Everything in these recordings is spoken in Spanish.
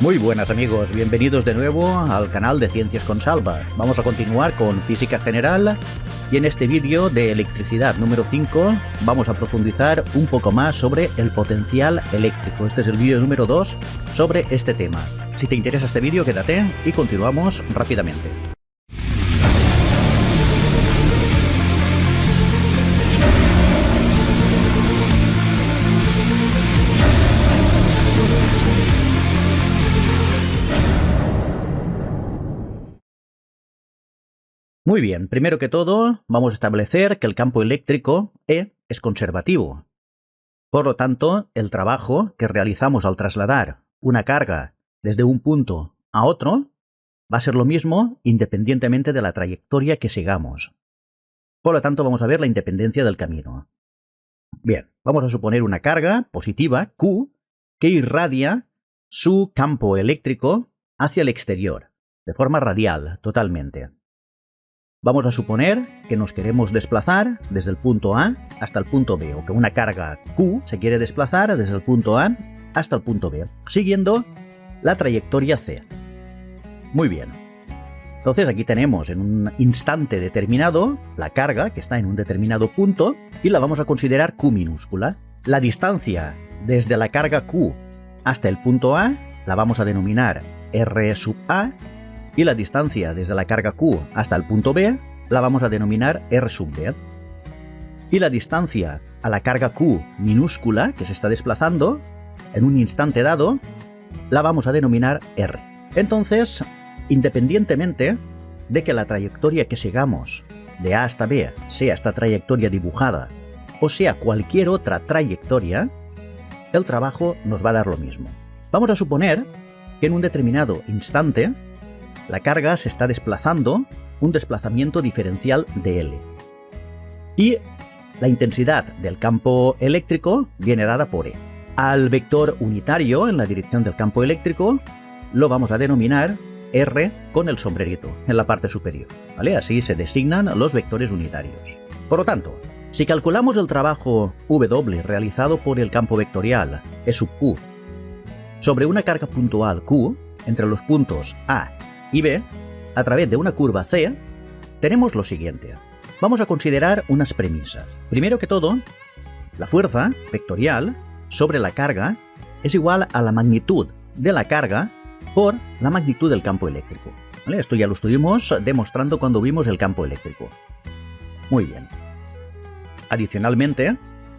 Muy buenas amigos, bienvenidos de nuevo al canal de Ciencias con Salva. Vamos a continuar con física general y en este vídeo de electricidad número 5 vamos a profundizar un poco más sobre el potencial eléctrico. Este es el vídeo número 2 sobre este tema. Si te interesa este vídeo, quédate y continuamos rápidamente. Muy bien, primero que todo vamos a establecer que el campo eléctrico E es conservativo. Por lo tanto, el trabajo que realizamos al trasladar una carga desde un punto a otro va a ser lo mismo independientemente de la trayectoria que sigamos. Por lo tanto, vamos a ver la independencia del camino. Bien, vamos a suponer una carga positiva, Q, que irradia su campo eléctrico hacia el exterior, de forma radial, totalmente. Vamos a suponer que nos queremos desplazar desde el punto A hasta el punto B, o que una carga Q se quiere desplazar desde el punto A hasta el punto B, siguiendo la trayectoria C. Muy bien. Entonces aquí tenemos en un instante determinado la carga que está en un determinado punto y la vamos a considerar Q minúscula. La distancia desde la carga Q hasta el punto A la vamos a denominar R sub A. Y la distancia desde la carga Q hasta el punto B la vamos a denominar R sub B. Y la distancia a la carga Q minúscula que se está desplazando en un instante dado la vamos a denominar R. Entonces, independientemente de que la trayectoria que sigamos de A hasta B sea esta trayectoria dibujada o sea cualquier otra trayectoria, el trabajo nos va a dar lo mismo. Vamos a suponer que en un determinado instante la carga se está desplazando un desplazamiento diferencial de L. Y la intensidad del campo eléctrico viene dada por E. Al vector unitario en la dirección del campo eléctrico lo vamos a denominar R con el sombrerito en la parte superior, ¿vale? Así se designan los vectores unitarios. Por lo tanto, si calculamos el trabajo W realizado por el campo vectorial E sub Q sobre una carga puntual Q entre los puntos A y B, a través de una curva C, tenemos lo siguiente. Vamos a considerar unas premisas. Primero que todo, la fuerza vectorial sobre la carga es igual a la magnitud de la carga por la magnitud del campo eléctrico. ¿Vale? Esto ya lo estuvimos demostrando cuando vimos el campo eléctrico. Muy bien. Adicionalmente,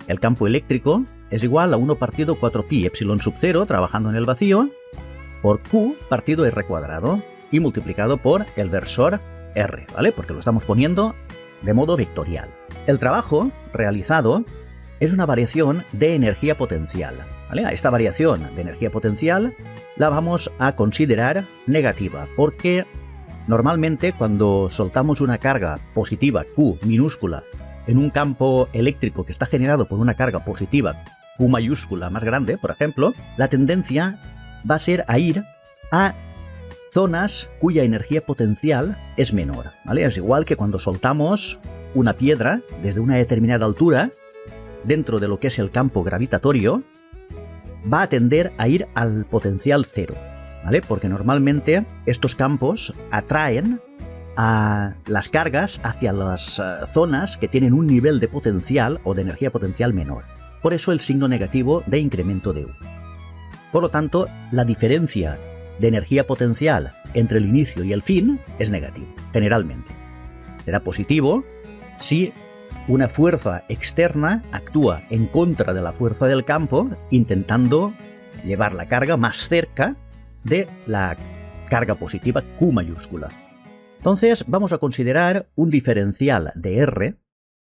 el campo eléctrico es igual a 1 partido 4pi epsilon sub 0, trabajando en el vacío, por Q partido R cuadrado, y multiplicado por el versor R, ¿vale? Porque lo estamos poniendo de modo vectorial. El trabajo realizado es una variación de energía potencial, ¿vale? A esta variación de energía potencial la vamos a considerar negativa, porque normalmente cuando soltamos una carga positiva Q minúscula en un campo eléctrico que está generado por una carga positiva Q mayúscula más grande, por ejemplo, la tendencia va a ser a ir a zonas cuya energía potencial es menor, ¿vale? Es igual que cuando soltamos una piedra desde una determinada altura dentro de lo que es el campo gravitatorio, va a tender a ir al potencial cero, ¿vale? Porque normalmente estos campos atraen a las cargas hacia las zonas que tienen un nivel de potencial o de energía potencial menor. Por eso el signo negativo de incremento de U. Por lo tanto, la diferencia de energía potencial entre el inicio y el fin es negativo, generalmente. Será positivo si una fuerza externa actúa en contra de la fuerza del campo, intentando llevar la carga más cerca de la carga positiva Q mayúscula. Entonces vamos a considerar un diferencial de R,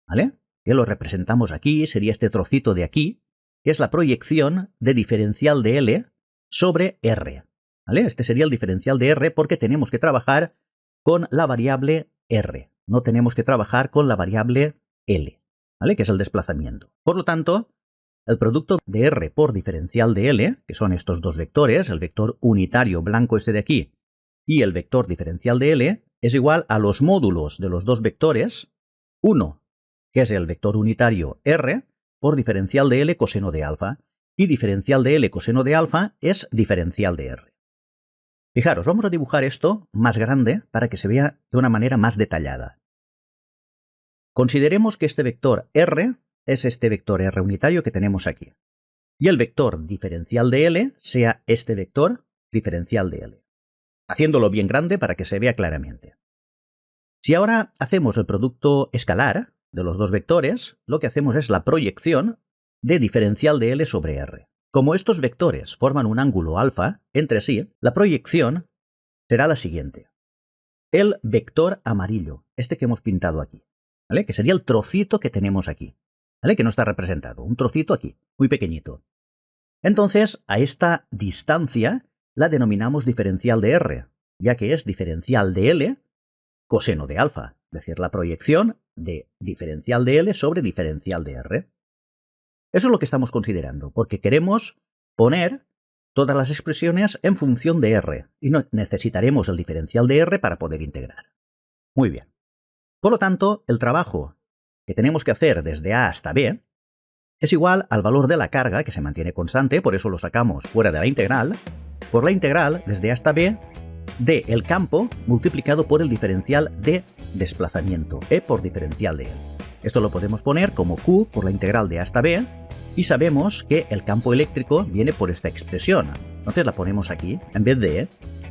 ¿vale? Que lo representamos aquí, sería este trocito de aquí, que es la proyección de diferencial de L sobre R. ¿Vale? Este sería el diferencial de R porque tenemos que trabajar con la variable R. No tenemos que trabajar con la variable L, ¿vale? Que es el desplazamiento. Por lo tanto, el producto de R por diferencial de L, que son estos dos vectores, el vector unitario blanco este de aquí y el vector diferencial de L, es igual a los módulos de los dos vectores, uno, que es el vector unitario R, por diferencial de L coseno de alfa, y diferencial de L coseno de alfa es diferencial de R. Fijaros, vamos a dibujar esto más grande para que se vea de una manera más detallada. Consideremos que este vector R es este vector R unitario que tenemos aquí. Y el vector diferencial de L sea este vector diferencial de L. Haciéndolo bien grande para que se vea claramente. Si ahora hacemos el producto escalar de los dos vectores, lo que hacemos es la proyección de diferencial de L sobre R. Como estos vectores forman un ángulo alfa entre sí, la proyección será la siguiente. El vector amarillo, este que hemos pintado aquí, ¿vale? Que sería el trocito que tenemos aquí, ¿vale? Que no está representado, un trocito aquí, muy pequeñito. Entonces, a esta distancia la denominamos diferencial de R, ya que es diferencial de L coseno de alfa, es decir, la proyección de diferencial de L sobre diferencial de R. Eso es lo que estamos considerando, porque queremos poner todas las expresiones en función de R, y no necesitaremos el diferencial de R para poder integrar. Muy bien. Por lo tanto, el trabajo que tenemos que hacer desde A hasta B es igual al valor de la carga, que se mantiene constante, por eso lo sacamos fuera de la integral, por la integral desde A hasta B de el campo multiplicado por el diferencial de desplazamiento, E por diferencial de L. Esto lo podemos poner como Q por la integral de A hasta B, y sabemos que el campo eléctrico viene por esta expresión. Entonces la ponemos aquí, en vez de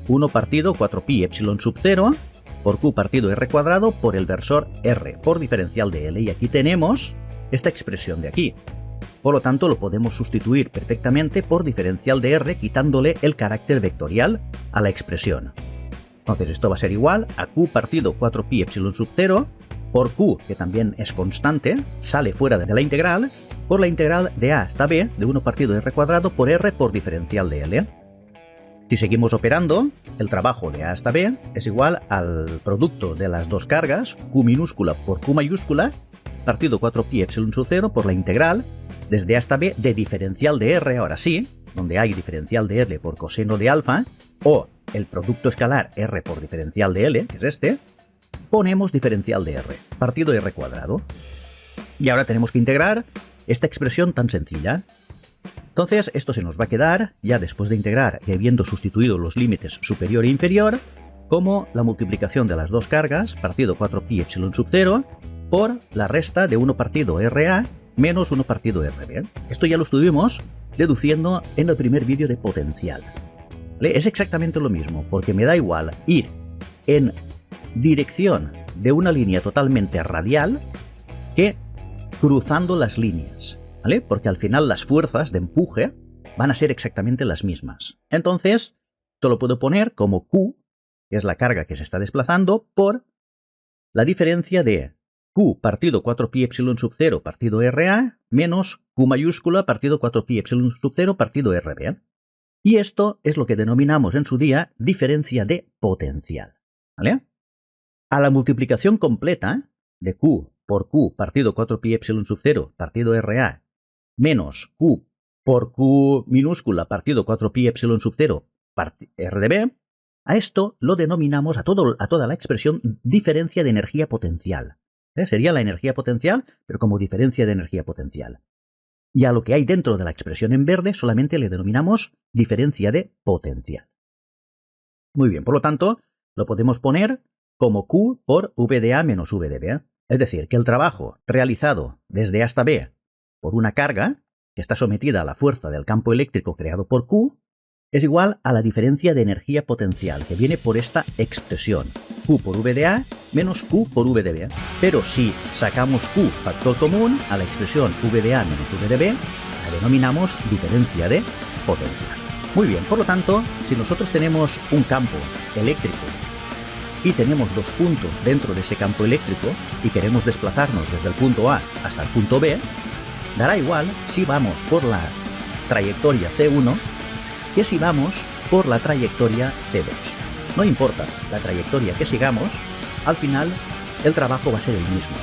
1 partido 4pi epsilon sub 0 por Q partido R cuadrado por el versor R por diferencial de L. Y aquí tenemos esta expresión de aquí. Por lo tanto, lo podemos sustituir perfectamente por diferencial de R quitándole el carácter vectorial a la expresión. Entonces esto va a ser igual a Q partido 4pi epsilon sub 0 por Q, que también es constante, sale fuera de la integral, por la integral de A hasta B de 1 partido R cuadrado por R por diferencial de L. Si seguimos operando, el trabajo de A hasta B es igual al producto de las dos cargas, Q minúscula por Q mayúscula, partido 4pi epsilon sub 0 por la integral desde A hasta B de diferencial de R, ahora sí, donde hay diferencial de L por coseno de alfa, o el producto escalar R por diferencial de L, que es este, ponemos diferencial de R, partido R cuadrado. Y ahora tenemos que integrar esta expresión tan sencilla. Entonces esto se nos va a quedar, ya después de integrar y habiendo sustituido los límites superior e inferior, como la multiplicación de las dos cargas, partido 4pi epsilon sub 0, por la resta de 1 partido RA menos 1 partido RB. Esto ya lo estuvimos deduciendo en el primer vídeo de potencial. ¿Vale? Es exactamente lo mismo, porque me da igual ir en dirección de una línea totalmente radial que cruzando las líneas, ¿vale? Porque al final las fuerzas de empuje van a ser exactamente las mismas. Entonces, esto lo puedo poner como Q, que es la carga que se está desplazando, por la diferencia de Q partido 4pi epsilon sub 0 partido RA menos Q mayúscula partido 4pi epsilon sub 0 partido RB. Y esto es lo que denominamos en su día diferencia de potencial, ¿vale? A la multiplicación completa de Q por Q partido 4pi epsilon sub 0 partido RA menos Q por Q minúscula partido 4pi epsilon sub 0 RdB, a esto lo denominamos a toda la expresión diferencia de energía potencial. Sería la energía potencial, pero como diferencia de energía potencial. Y a lo que hay dentro de la expresión en verde solamente le denominamos diferencia de potencial. Muy bien, por lo tanto, lo podemos poner como Q por VdA menos VdB. Es decir, que el trabajo realizado desde A hasta B por una carga que está sometida a la fuerza del campo eléctrico creado por Q es igual a la diferencia de energía potencial que viene por esta expresión, Q por VdA menos Q por VdB. Pero si sacamos Q factor común a la expresión VdA menos VdB, la denominamos diferencia de potencial. Muy bien, por lo tanto, si nosotros tenemos un campo eléctrico y tenemos dos puntos dentro de ese campo eléctrico y queremos desplazarnos desde el punto A hasta el punto B, dará igual si vamos por la trayectoria C1 que si vamos por la trayectoria C2. No importa la trayectoria que sigamos, al final el trabajo va a ser el mismo,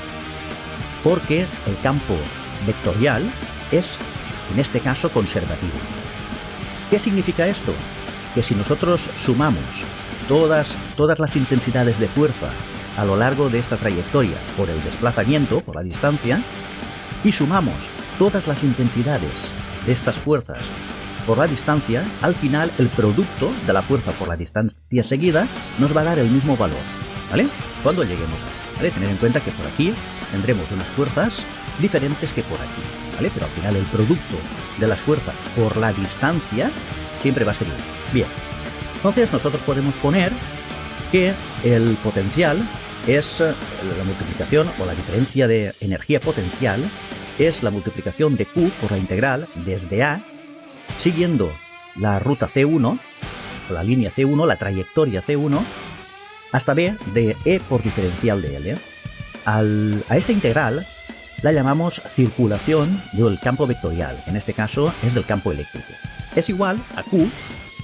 porque el campo vectorial es, en este caso, conservativo. ¿Qué significa esto? Que si nosotros sumamos todas las intensidades de fuerza a lo largo de esta trayectoria por el desplazamiento, por la distancia, y sumamos todas las intensidades de estas fuerzas por la distancia, al final el producto de la fuerza por la distancia seguida nos va a dar el mismo valor, ¿vale? Cuando lleguemos a, ¿vale? Tener en cuenta que por aquí tendremos unas fuerzas diferentes que por aquí, ¿vale? Pero al final el producto de las fuerzas por la distancia siempre va a ser igual. Bien, entonces nosotros podemos poner que el potencial es la multiplicación o la diferencia de energía potencial es la multiplicación de Q por la integral desde A, siguiendo la ruta C1, o la línea C1, la trayectoria C1, hasta B de E por diferencial de L. A esta integral la llamamos circulación del campo vectorial, en este caso es del campo eléctrico. Es igual a Q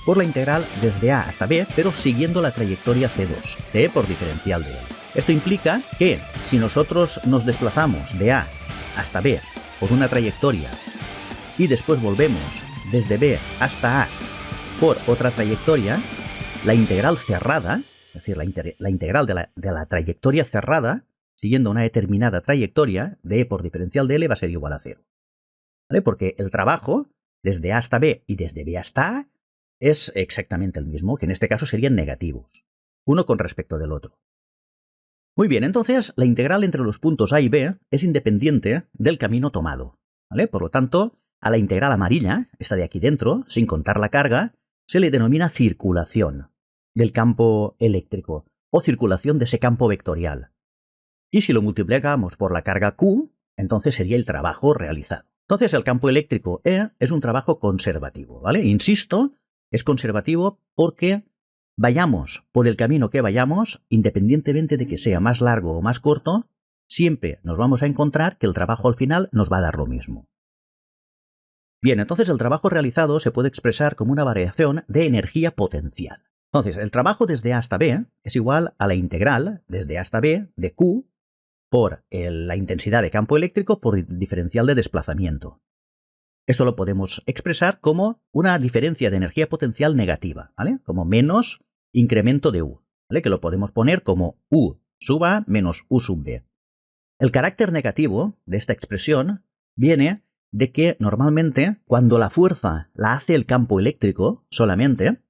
por la integral desde A hasta B, pero siguiendo la trayectoria C2, de E por diferencial de L. Esto implica que si nosotros nos desplazamos de A hasta B por una trayectoria y después volvemos desde B hasta A por otra trayectoria, la integral cerrada, es decir, la integral de la trayectoria cerrada, siguiendo una determinada trayectoria de E por diferencial de L va a ser igual a 0. ¿Vale? Porque el trabajo desde A hasta B y desde B hasta A es exactamente el mismo, que en este caso serían negativos, uno con respecto del otro. Muy bien, entonces la integral entre los puntos A y B es independiente del camino tomado, ¿vale? Por lo tanto, a la integral amarilla, esta de aquí dentro, sin contar la carga, se le denomina circulación del campo eléctrico o circulación de ese campo vectorial. Y si lo multiplicamos por la carga Q, entonces sería el trabajo realizado. Entonces el campo eléctrico E es un trabajo conservativo, ¿vale? Insisto, es conservativo porque vayamos por el camino que vayamos, independientemente de que sea más largo o más corto, siempre nos vamos a encontrar que el trabajo al final nos va a dar lo mismo. Bien, entonces el trabajo realizado se puede expresar como una variación de energía potencial. Entonces, el trabajo desde A hasta B es igual a la integral desde A hasta B de Q por la intensidad de campo eléctrico por el diferencial de desplazamiento. Esto lo podemos expresar como una diferencia de energía potencial negativa, ¿vale? Como menos incremento de U, ¿vale? Que lo podemos poner como U sub A menos U sub B. El carácter negativo de esta expresión viene de que normalmente cuando la fuerza la hace el campo eléctrico solamente,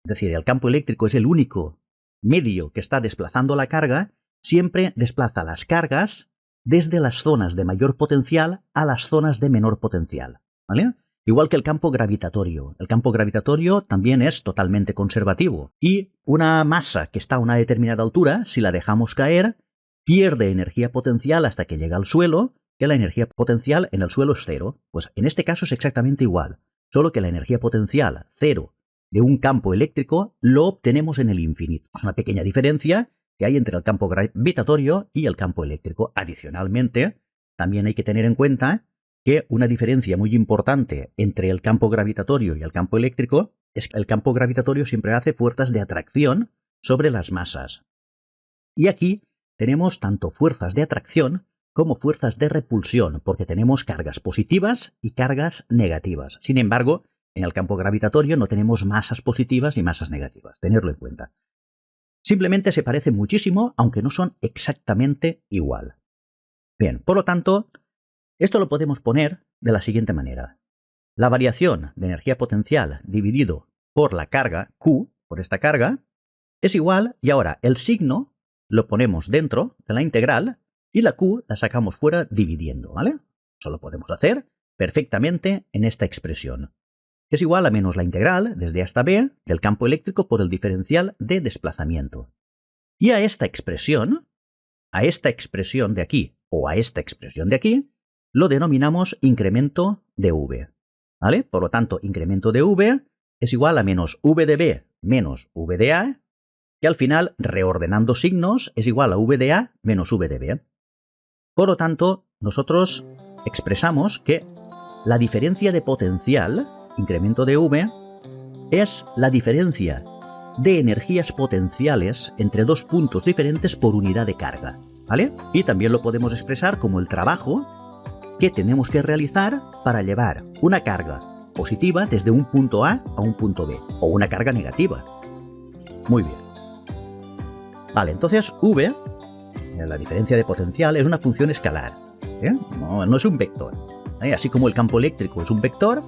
es decir, el campo eléctrico es el único medio que está desplazando la carga, siempre desplaza las cargas desde las zonas de mayor potencial a las zonas de menor potencial, ¿vale? Igual que el campo gravitatorio. El campo gravitatorio también es totalmente conservativo y una masa que está a una determinada altura, si la dejamos caer, pierde energía potencial hasta que llega al suelo, que la energía potencial en el suelo es cero. Pues en este caso es exactamente igual, solo que la energía potencial cero de un campo eléctrico lo obtenemos en el infinito. Es una pequeña diferencia que hay entre el campo gravitatorio y el campo eléctrico. Adicionalmente, también hay que tener en cuenta que una diferencia muy importante entre el campo gravitatorio y el campo eléctrico es que el campo gravitatorio siempre hace fuerzas de atracción sobre las masas. Y aquí tenemos tanto fuerzas de atracción como fuerzas de repulsión, porque tenemos cargas positivas y cargas negativas. Sin embargo, en el campo gravitatorio no tenemos masas positivas y masas negativas. Tenerlo en cuenta. Simplemente se parecen muchísimo, aunque no son exactamente igual. Bien, por lo tanto, esto lo podemos poner de la siguiente manera. La variación de energía potencial dividido por la carga Q, por esta carga, es igual, y ahora el signo lo ponemos dentro de la integral y la Q la sacamos fuera dividiendo, ¿vale? Eso lo podemos hacer perfectamente en esta expresión. Es igual a menos la integral desde A hasta B del campo eléctrico por el diferencial de desplazamiento. Y a esta expresión de aquí o a esta expresión de aquí, lo denominamos incremento de V, ¿vale? Por lo tanto, incremento de V es igual a menos V de B menos V de A, que al final, reordenando signos, es igual a V de A menos V de B. Por lo tanto, nosotros expresamos que la diferencia de potencial, incremento de V, es la diferencia de energías potenciales entre dos puntos diferentes por unidad de carga, ¿vale? Y también lo podemos expresar como el trabajo que tenemos que realizar para llevar una carga positiva desde un punto A a un punto B, o una carga negativa. Muy bien. Vale, entonces V, la diferencia de potencial, es una función escalar, ¿eh? No es un vector. Así como el campo eléctrico es un vector,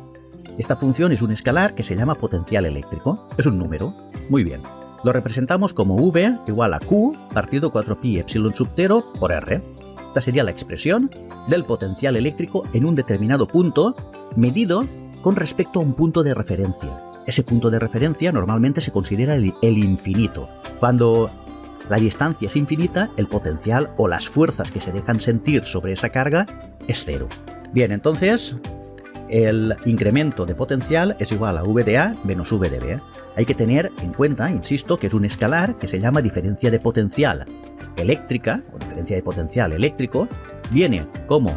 Esta función es un escalar que se llama potencial eléctrico. Es un número. Muy bien. Lo representamos como V igual a Q partido 4pi epsilon sub 0 por R. Esta sería la expresión del potencial eléctrico en un determinado punto medido con respecto a un punto de referencia. Ese punto de referencia normalmente se considera el infinito. Cuando la distancia es infinita, el potencial o las fuerzas que se dejan sentir sobre esa carga es cero. Bien, entonces el incremento de potencial es igual a V de A menos V de B. Hay que tener en cuenta, insisto, que es un escalar que se llama diferencia de potencial eléctrica o diferencia de potencial eléctrico. Viene como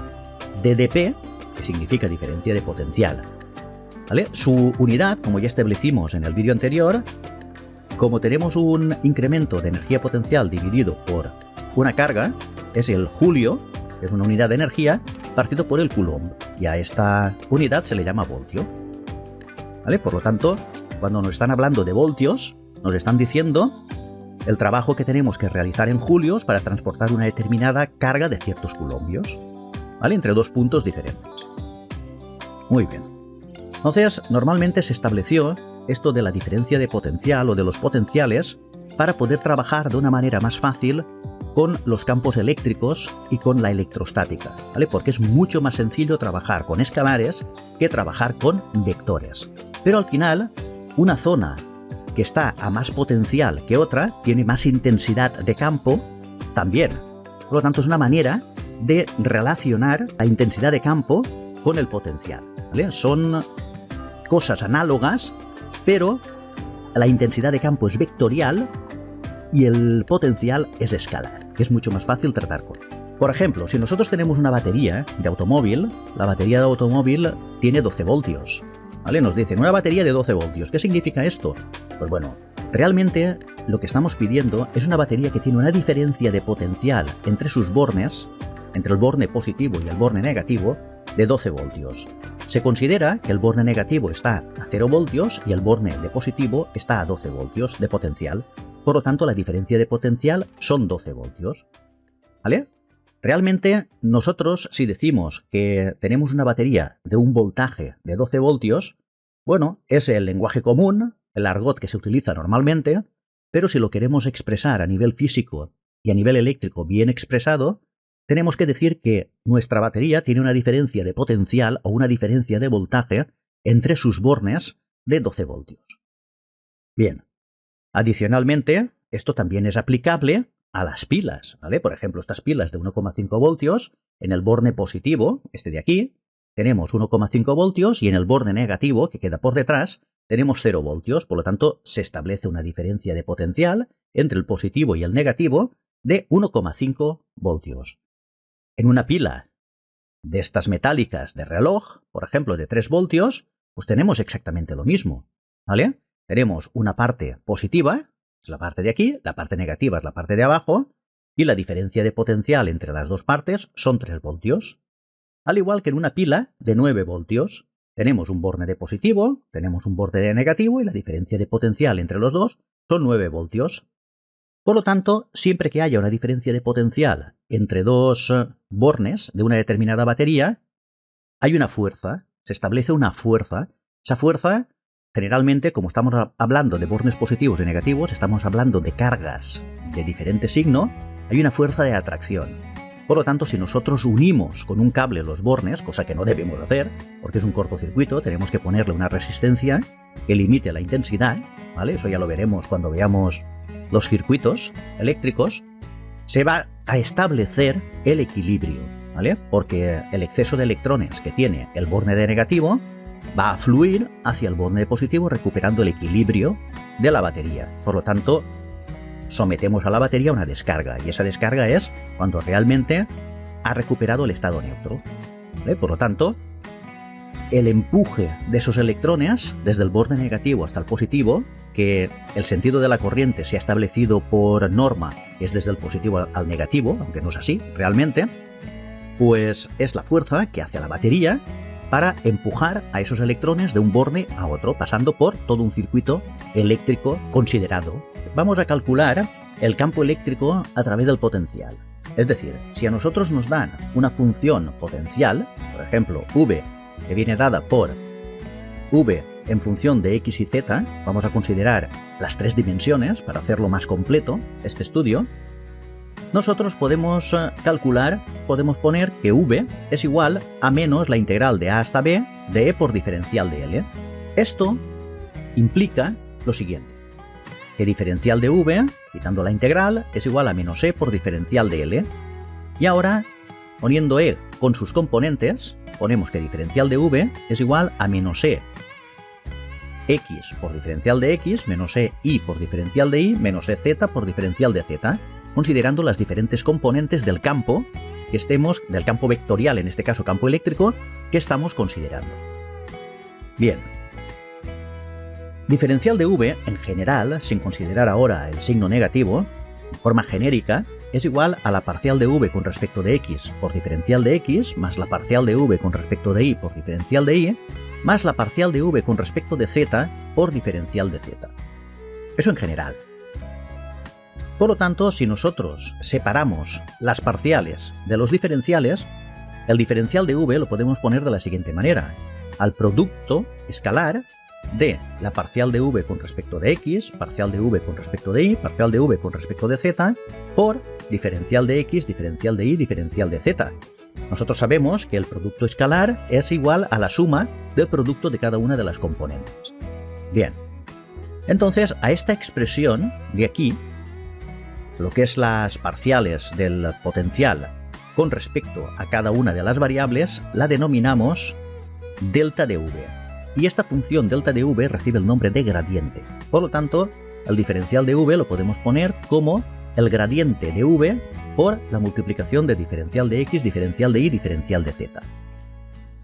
dDP, que significa diferencia de potencial. ¿Vale? Su unidad, como ya establecimos en el vídeo anterior, como tenemos un incremento de energía potencial dividido por una carga, es el julio, que es una unidad de energía, partido por el coulomb. Y a esta unidad se le llama voltio. ¿Vale? Por lo tanto, cuando nos están hablando de voltios, nos están diciendo el trabajo que tenemos que realizar en julios para transportar una determinada carga de ciertos coulombios, ¿vale? Entre dos puntos diferentes. Muy bien. Entonces, normalmente se estableció esto de la diferencia de potencial o de los potenciales para poder trabajar de una manera más fácil con los campos eléctricos y con la electrostática, ¿vale? Porque es mucho más sencillo trabajar con escalares que trabajar con vectores. Pero al final, una zona que está a más potencial que otra tiene más intensidad de campo también. Por lo tanto, es una manera de relacionar la intensidad de campo con el potencial, ¿vale? Son cosas análogas, pero la intensidad de campo es vectorial y el potencial es escalar, que es mucho más fácil tratar con. Por ejemplo, si nosotros tenemos una batería de automóvil, la batería de automóvil tiene 12 voltios. ¿Vale? Nos dicen una batería de 12 voltios. ¿Qué significa esto? Pues bueno, realmente lo que estamos pidiendo es una batería que tiene una diferencia de potencial entre sus bornes, entre el borne positivo y el borne negativo, de 12 voltios. Se considera que el borne negativo está a 0 voltios y el borne de positivo está a 12 voltios de potencial. Por lo tanto, la diferencia de potencial son 12 voltios. ¿Vale? Realmente, nosotros, si decimos que tenemos una batería de un voltaje de 12 voltios, bueno, es el lenguaje común, el argot que se utiliza normalmente, pero si lo queremos expresar a nivel físico y a nivel eléctrico bien expresado, tenemos que decir que nuestra batería tiene una diferencia de potencial o una diferencia de voltaje entre sus bornes de 12 voltios. Bien. Adicionalmente, esto también es aplicable a las pilas, ¿vale? Por ejemplo, estas pilas de 1,5 voltios, en el borne positivo, este de aquí, tenemos 1,5 voltios y en el borne negativo, que queda por detrás, tenemos 0 voltios. Por lo tanto, se establece una diferencia de potencial entre el positivo y el negativo de 1,5 voltios. En una pila de estas metálicas de reloj, por ejemplo, de 3 voltios, pues tenemos exactamente lo mismo, ¿vale? Tenemos una parte positiva, es la parte de aquí, la parte negativa es la parte de abajo, y la diferencia de potencial entre las dos partes son 3 voltios. Al igual que en una pila de 9 voltios, tenemos un borne de positivo, tenemos un borne de negativo, y la diferencia de potencial entre los dos son 9 voltios. Por lo tanto, siempre que haya una diferencia de potencial entre dos bornes de una determinada batería, hay una fuerza, se establece una fuerza. Esa fuerza, generalmente, como estamos hablando de bornes positivos y negativos, estamos hablando de cargas de diferente signo, hay una fuerza de atracción. Por lo tanto, si nosotros unimos con un cable los bornes, cosa que no debemos hacer, porque es un cortocircuito, tenemos que ponerle una resistencia que limite la intensidad, ¿vale? Eso ya lo veremos cuando veamos los circuitos eléctricos. Se va a establecer el equilibrio, ¿vale? Porque el exceso de electrones que tiene el borne de negativo va a fluir hacia el borne de positivo, recuperando el equilibrio de la batería. Por lo tanto, sometemos a la batería a una descarga, y esa descarga es cuando realmente ha recuperado el estado neutro, ¿vale? Por lo tanto, el empuje de esos electrones desde el borde negativo hasta el positivo, que el sentido de la corriente se ha establecido por norma, es desde el positivo al negativo, aunque no es así realmente, pues es la fuerza que hace a la batería para empujar a esos electrones de un borne a otro, pasando por todo un circuito eléctrico considerado. Vamos a calcular el campo eléctrico a través del potencial. Es decir, si a nosotros nos dan una función potencial, por ejemplo, V, que viene dada por V en función de X y Z, vamos a considerar las tres dimensiones para hacerlo más completo este estudio, nosotros podemos calcular, podemos poner que V es igual a menos la integral de A hasta B de E por diferencial de L. Esto implica lo siguiente, que diferencial de V, quitando la integral, es igual a menos E por diferencial de L. Y ahora, poniendo E con sus componentes, ponemos que diferencial de V es igual a menos E X por diferencial de X, menos E Y por diferencial de Y, menos E Z por diferencial de Z, considerando las diferentes componentes del campo que estemos, del campo vectorial, en este caso campo eléctrico, que estamos considerando. Bien. Diferencial de V, en general, sin considerar ahora el signo negativo, en forma genérica, es igual a la parcial de V con respecto de X por diferencial de X, más la parcial de V con respecto de Y por diferencial de Y, más la parcial de V con respecto de Z por diferencial de Z. Eso en general. Por lo tanto, si nosotros separamos las parciales de los diferenciales, el diferencial de V lo podemos poner de la siguiente manera: al producto escalar de la parcial de V con respecto de X, parcial de V con respecto de Y, parcial de V con respecto de Z, por diferencial de X, diferencial de Y, diferencial de Z. Nosotros sabemos que el producto escalar es igual a la suma del producto de cada una de las componentes. Bien, entonces a esta expresión de aquí, lo que es las parciales del potencial con respecto a cada una de las variables, la denominamos delta de V. Y esta función delta de V recibe el nombre de gradiente. Por lo tanto, el diferencial de V lo podemos poner como el gradiente de V por la multiplicación de diferencial de X, diferencial de Y, diferencial de Z.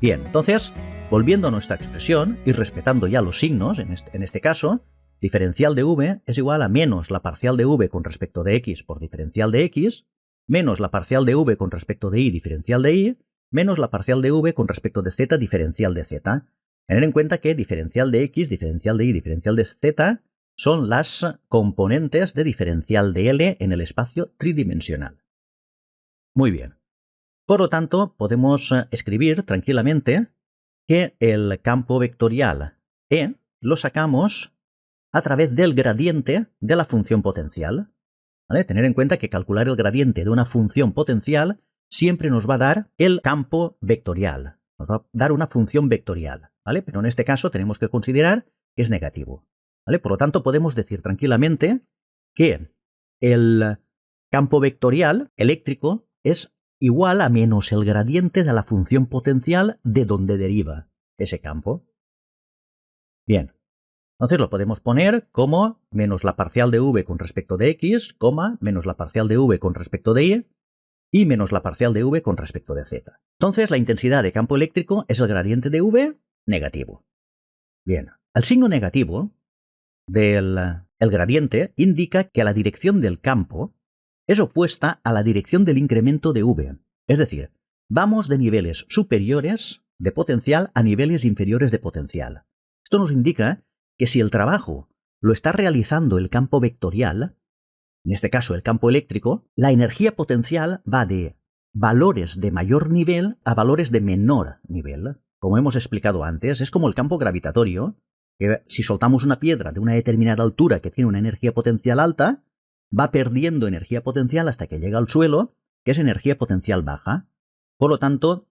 Bien, entonces, volviendo a nuestra expresión y respetando ya los signos, en este caso, diferencial de V es igual a menos la parcial de V con respecto de X por diferencial de X, menos la parcial de V con respecto de Y, diferencial de Y, menos la parcial de V con respecto de Z, diferencial de Z. Tener en cuenta que diferencial de X, diferencial de Y, diferencial de Z son las componentes de diferencial de L en el espacio tridimensional. Muy bien. Por lo tanto, podemos escribir tranquilamente que el campo vectorial E lo sacamos a través del gradiente de la función potencial. ¿Vale? Tener en cuenta que calcular el gradiente de una función potencial siempre nos va a dar el campo vectorial. Nos va a dar una función vectorial, ¿vale? Pero en este caso tenemos que considerar que es negativo, ¿vale? Por lo tanto, podemos decir tranquilamente que el campo vectorial eléctrico es igual a menos el gradiente de la función potencial de donde deriva ese campo. Bien. Entonces lo podemos poner como menos la parcial de V con respecto de X, menos la parcial de V con respecto de Y menos la parcial de V con respecto de Z. Entonces la intensidad de campo eléctrico es el gradiente de V negativo. Bien, el signo negativo del gradiente indica que la dirección del campo es opuesta a la dirección del incremento de V. Es decir, vamos de niveles superiores de potencial a niveles inferiores de potencial. Esto nos indica que si el trabajo lo está realizando el campo vectorial, en este caso el campo eléctrico, la energía potencial va de valores de mayor nivel a valores de menor nivel. Como hemos explicado antes, es como el campo gravitatorio, que si soltamos una piedra de una determinada altura que tiene una energía potencial alta, va perdiendo energía potencial hasta que llega al suelo, que es energía potencial baja. Por lo tanto,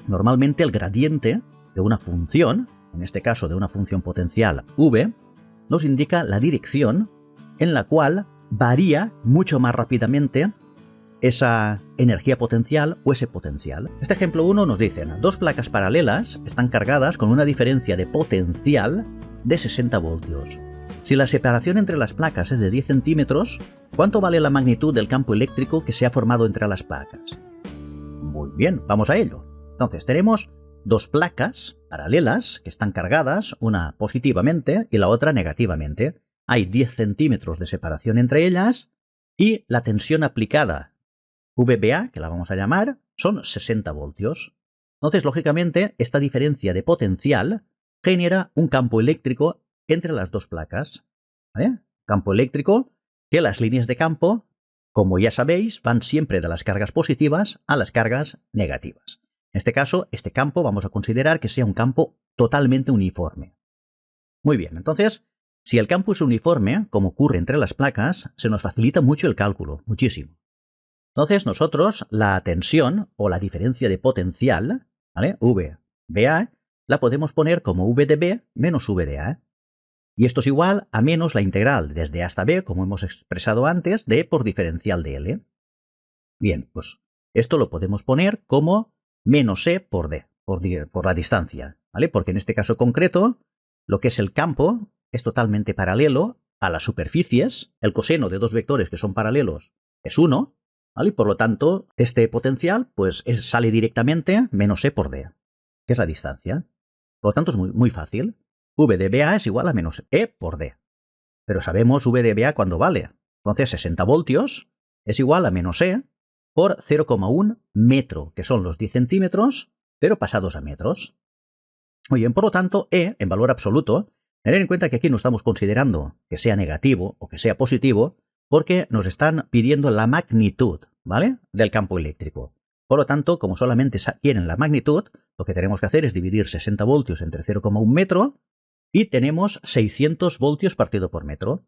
normalmente el gradiente de una función, en este caso de una función potencial V, nos indica la dirección en la cual varía mucho más rápidamente esa energía potencial o ese potencial. Este ejemplo 1 nos dice: dos placas paralelas están cargadas con una diferencia de potencial de 60 voltios. Si la separación entre las placas es de 10 centímetros, ¿cuánto vale la magnitud del campo eléctrico que se ha formado entre las placas? Muy bien, vamos a ello. Entonces tenemos dos placas paralelas que están cargadas, una positivamente y la otra negativamente. Hay 10 centímetros de separación entre ellas y la tensión aplicada VBA, que la vamos a llamar, son 60 voltios. Entonces, lógicamente, esta diferencia de potencial genera un campo eléctrico entre las dos placas. ¿Vale? Campo eléctrico que las líneas de campo, como ya sabéis, van siempre de las cargas positivas a las cargas negativas. este caso, este campo vamos a considerar que sea un campo totalmente uniforme. Muy bien, entonces, si el campo es uniforme, como ocurre entre las placas, se nos facilita mucho el cálculo, muchísimo. Entonces, nosotros la tensión o la diferencia de potencial, ¿vale? VA, la podemos poner como V de B menos V de A. Y esto es igual a menos la integral desde A hasta B, como hemos expresado antes, de E por diferencial de L. Bien, pues esto lo podemos poner como menos E por D, por la distancia, ¿vale? Porque en este caso concreto, lo que es el campo es totalmente paralelo a las superficies. El coseno de dos vectores que son paralelos es 1, ¿vale? Y por lo tanto, este potencial pues sale directamente menos E por D, que es la distancia. Por lo tanto, es muy fácil. V de BA es igual a menos E por D. Pero sabemos V de BA cuándo vale. Entonces, 60 voltios es igual a menos E por 0,1 metro, que son los 10 centímetros, pero pasados a metros. Muy bien, por lo tanto, E, en valor absoluto, tener en cuenta que aquí no estamos considerando que sea negativo o que sea positivo, porque nos están pidiendo la magnitud, ¿vale?, del campo eléctrico. Por lo tanto, como solamente quieren la magnitud, lo que tenemos que hacer es dividir 60 voltios entre 0,1 metro y tenemos 600 voltios partido por metro.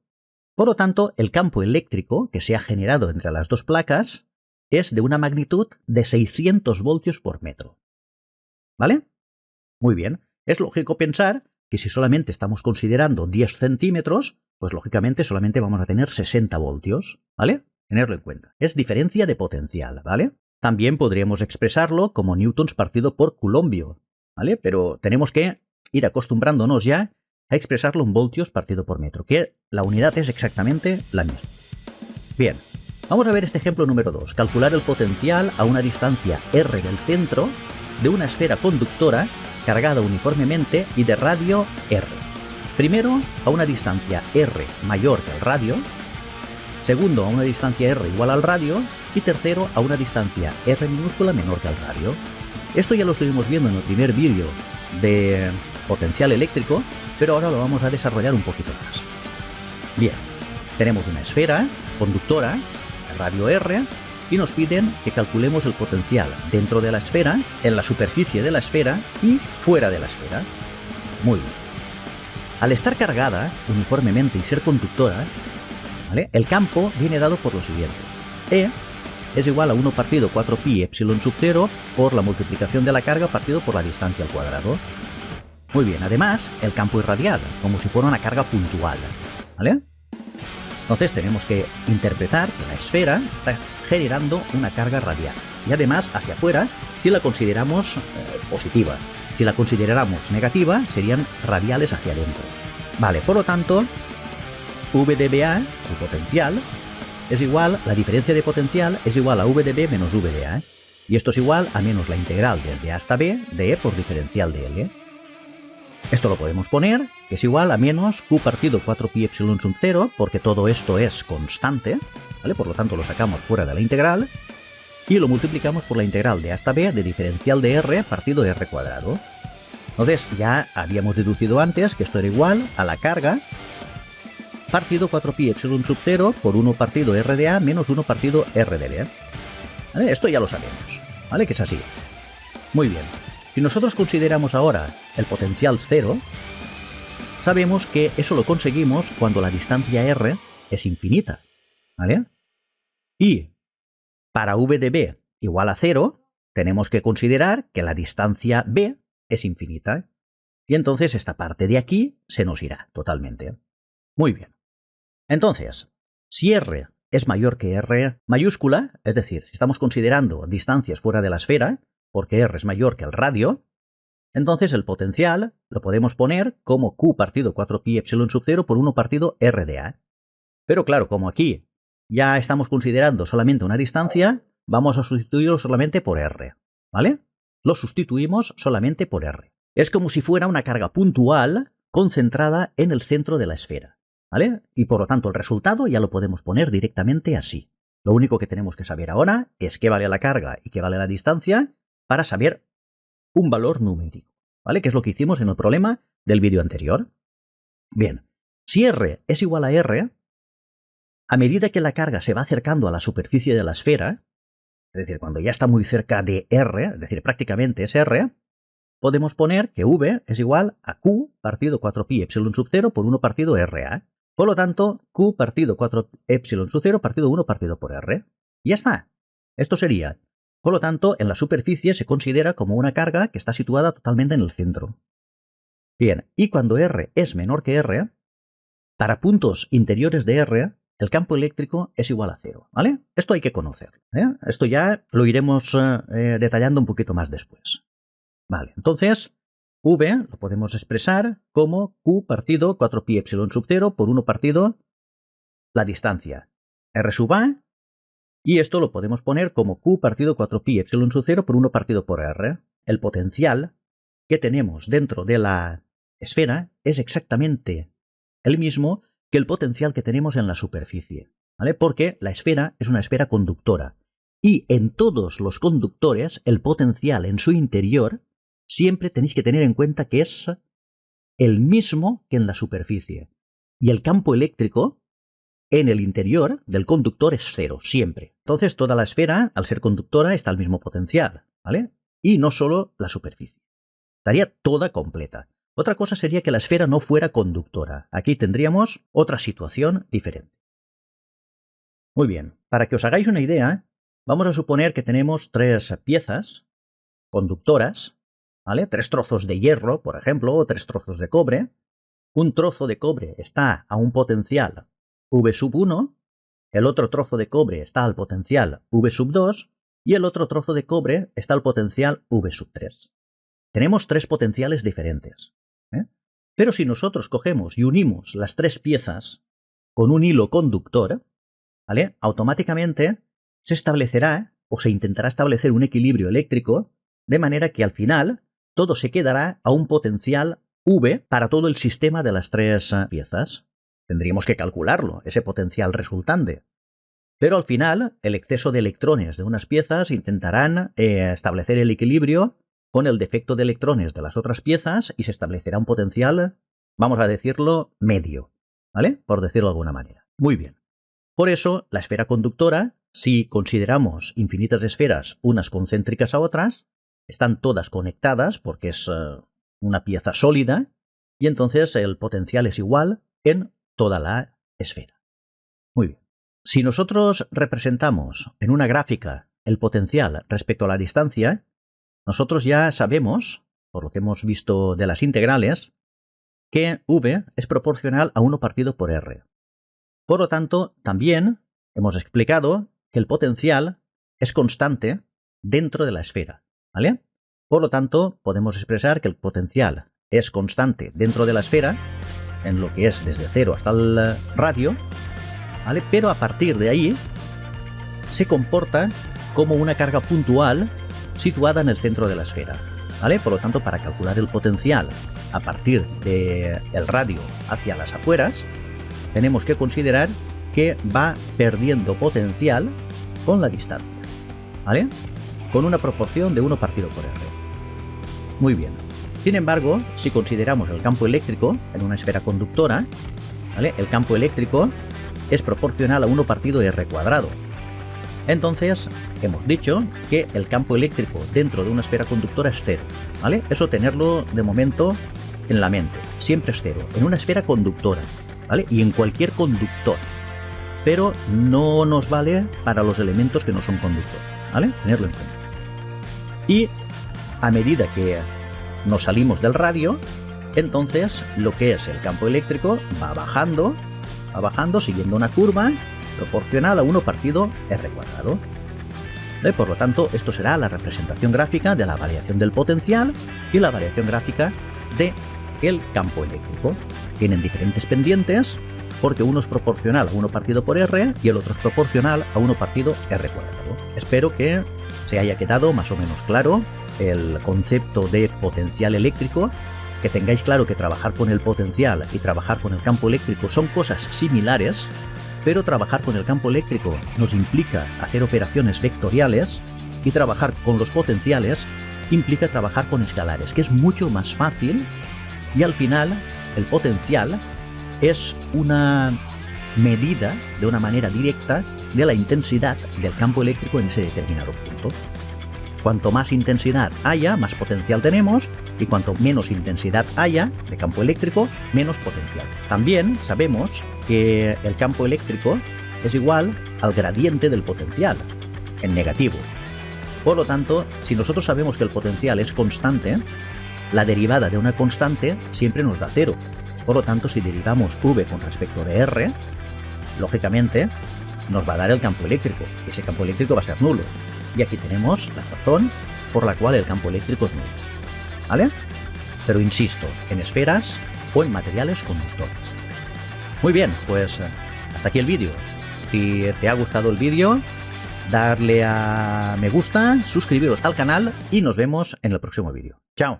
Por lo tanto, el campo eléctrico que se ha generado entre las dos placas es de una magnitud de 600 voltios por metro. ¿Vale? Muy bien. Es lógico pensar que si solamente estamos considerando 10 centímetros, pues lógicamente solamente vamos a tener 60 voltios. ¿Vale? Tenerlo en cuenta. Es diferencia de potencial, ¿vale? También podríamos expresarlo como newtons partido por coulombio, ¿vale? Pero tenemos que ir acostumbrándonos ya a expresarlo en voltios partido por metro, que la unidad es exactamente la misma. Bien, vamos a ver este ejemplo número 2. Calcular el potencial a una distancia r del centro de una esfera conductora cargada uniformemente y de radio r. Primero, a una distancia r mayor que el radio. Segundo, a una distancia r igual al radio. Y tercero, a una distancia r minúscula menor que el radio. Esto ya lo estuvimos viendo en el primer vídeo de potencial eléctrico, pero ahora lo vamos a desarrollar un poquito más. Bien, tenemos una esfera conductora, radio r, y nos piden que calculemos el potencial dentro de la esfera, en la superficie de la esfera y fuera de la esfera. Muy bien. Al estar cargada uniformemente y ser conductora, ¿vale?, el campo viene dado por lo siguiente. E es igual a 1 partido 4pi epsilon sub 0 por la multiplicación de la carga partido por la distancia al cuadrado. Muy bien, además, el campo es radial, como si fuera una carga puntual, ¿vale? Entonces tenemos que interpretar que la esfera está generando una carga radial. Y además, hacia afuera, si la consideramos positiva. Si la consideráramos negativa, serían radiales hacia adentro. Vale, por lo tanto, V de BA, el potencial, es igual, la diferencia de potencial es igual a V de B menos V de A. Y esto es igual a menos la integral desde A hasta B de E por diferencial de L. Esto lo podemos poner, que es igual a menos Q partido 4pi epsilon sub 0, porque todo esto es constante, ¿vale? Por lo tanto lo sacamos fuera de la integral, y lo multiplicamos por la integral de A hasta B de diferencial de R partido de R cuadrado. Entonces ya habíamos deducido antes que esto era igual a la carga partido 4pi epsilon sub 0 por 1 partido R de A menos 1 partido R de B. ¿Vale? Esto ya lo sabemos, ¿vale? Que es así. Muy bien. Si nosotros consideramos ahora el potencial 0, sabemos que eso lo conseguimos cuando la distancia R es infinita, ¿vale? Y para V de B igual a 0, tenemos que considerar que la distancia B es infinita. Y entonces esta parte de aquí se nos irá totalmente. Muy bien. Entonces, si R es mayor que R mayúscula, es decir, si estamos considerando distancias fuera de la esfera, porque R es mayor que el radio, entonces el potencial lo podemos poner como Q partido 4pi epsilon sub 0 por 1 partido R de A. Pero claro, como aquí ya estamos considerando solamente una distancia, vamos a sustituirlo solamente por R, ¿vale? Lo sustituimos solamente por R. Es como si fuera una carga puntual concentrada en el centro de la esfera, ¿vale? Y por lo tanto el resultado ya lo podemos poner directamente así. Lo único que tenemos que saber ahora es qué vale la carga y qué vale la distancia para saber un valor numérico, ¿vale? Que es lo que hicimos en el problema del vídeo anterior. Bien, si R es igual a R, a medida que la carga se va acercando a la superficie de la esfera, es decir, cuando ya está muy cerca de R, es decir, prácticamente es R, podemos poner que V es igual a Q partido 4pi epsilon sub 0 por 1 partido RA. Por lo tanto, Q partido 4 epsilon sub 0 partido 1 partido por R. Y ya está. Esto sería. Por lo tanto, en la superficie se considera como una carga que está situada totalmente en el centro. Bien, y cuando R es menor que R, para puntos interiores de R, el campo eléctrico es igual a 0, ¿vale? Esto hay que conocerlo, ¿eh? Esto ya lo iremos detallando un poquito más después. Vale, entonces, V lo podemos expresar como Q partido 4pi epsilon sub 0 por 1 partido la distancia R sub A, y esto lo podemos poner como Q partido 4pi epsilon sub 0 por 1 partido por R. El potencial que tenemos dentro de la esfera es exactamente el mismo que el potencial que tenemos en la superficie, ¿vale? Porque la esfera es una esfera conductora y en todos los conductores el potencial en su interior siempre tenéis que tener en cuenta que es el mismo que en la superficie. Y el campo eléctrico en el interior del conductor es 0, siempre. Entonces toda la esfera, al ser conductora, está al mismo potencial, ¿vale? Y no solo la superficie. Estaría toda completa. Otra cosa sería que la esfera no fuera conductora. Aquí tendríamos otra situación diferente. Muy bien, para que os hagáis una idea, vamos a suponer que tenemos 3 piezas conductoras, ¿vale? 3 trozos de hierro, por ejemplo, o 3 trozos de cobre. Un trozo de cobre está a un potencial V sub 1, el otro trozo de cobre está al potencial V sub 2 y el otro trozo de cobre está al potencial V sub 3. Tenemos 3 potenciales diferentes, ¿eh? Pero si nosotros cogemos y unimos las 3 piezas con un hilo conductor, ¿vale? Automáticamente se establecerá o se intentará establecer un equilibrio eléctrico de manera que al final todo se quedará a un potencial V para todo el sistema de las 3 piezas. Tendríamos que calcularlo, ese potencial resultante. Pero al final, el exceso de electrones de unas piezas intentarán establecer el equilibrio con el defecto de electrones de las otras piezas y se establecerá un potencial, vamos a decirlo, medio, ¿vale? Por decirlo de alguna manera. Muy bien. Por eso, la esfera conductora, si consideramos infinitas esferas unas concéntricas a otras, están todas conectadas porque es una pieza sólida y entonces el potencial es igual en toda la esfera. Muy bien. Si nosotros representamos en una gráfica el potencial respecto a la distancia, nosotros ya sabemos, por lo que hemos visto de las integrales, que V es proporcional a 1 partido por R. Por lo tanto, también hemos explicado que el potencial es constante dentro de la esfera, ¿vale? Por lo tanto, podemos expresar que el potencial es constante dentro de la esfera, en lo que es desde 0 hasta el radio, ¿vale? Pero a partir de ahí se comporta como una carga puntual situada en el centro de la esfera, ¿vale? Por lo tanto, para calcular el potencial a partir del radio hacia las afueras, tenemos que considerar que va perdiendo potencial con la distancia, ¿vale? Con una proporción de 1 partido por R. Muy bien. Sin embargo, si consideramos el campo eléctrico en una esfera conductora, ¿vale? El campo eléctrico es proporcional a 1 partido R cuadrado. Entonces, hemos dicho que el campo eléctrico dentro de una esfera conductora es 0, ¿vale? Eso tenerlo de momento en la mente. Siempre es 0, en una esfera conductora, ¿vale? Y en cualquier conductor. Pero no nos vale para los elementos que no son conductores, ¿vale? Tenerlo en cuenta. Y a medida que nos salimos del radio, entonces lo que es el campo eléctrico va bajando siguiendo una curva proporcional a 1 partido R cuadrado. Por lo tanto, esto será la representación gráfica de la variación del potencial y la variación gráfica del campo eléctrico. Tienen diferentes pendientes porque uno es proporcional a 1 partido por R y el otro es proporcional a 1 partido R cuadrado. Espero que se haya quedado más o menos claro el concepto de potencial eléctrico, que tengáis claro que trabajar con el potencial y trabajar con el campo eléctrico son cosas similares, pero trabajar con el campo eléctrico nos implica hacer operaciones vectoriales y trabajar con los potenciales implica trabajar con escalares, que es mucho más fácil y al final el potencial es una medida de una manera directa de la intensidad del campo eléctrico en ese determinado punto. Cuanto más intensidad haya, más potencial tenemos, y cuanto menos intensidad haya de campo eléctrico, menos potencial. También sabemos que el campo eléctrico es igual al gradiente del potencial, en negativo. Por lo tanto, si nosotros sabemos que el potencial es constante, la derivada de una constante siempre nos da 0. Por lo tanto, si derivamos V con respecto de R, lógicamente nos va a dar el campo eléctrico. Y ese campo eléctrico va a ser nulo. Y aquí tenemos la razón por la cual el campo eléctrico es nulo. ¿Vale? Pero insisto, en esferas o en materiales conductores. Muy bien, pues hasta aquí el vídeo. Si te ha gustado el vídeo, darle a me gusta, suscribiros al canal y nos vemos en el próximo vídeo. ¡Chao!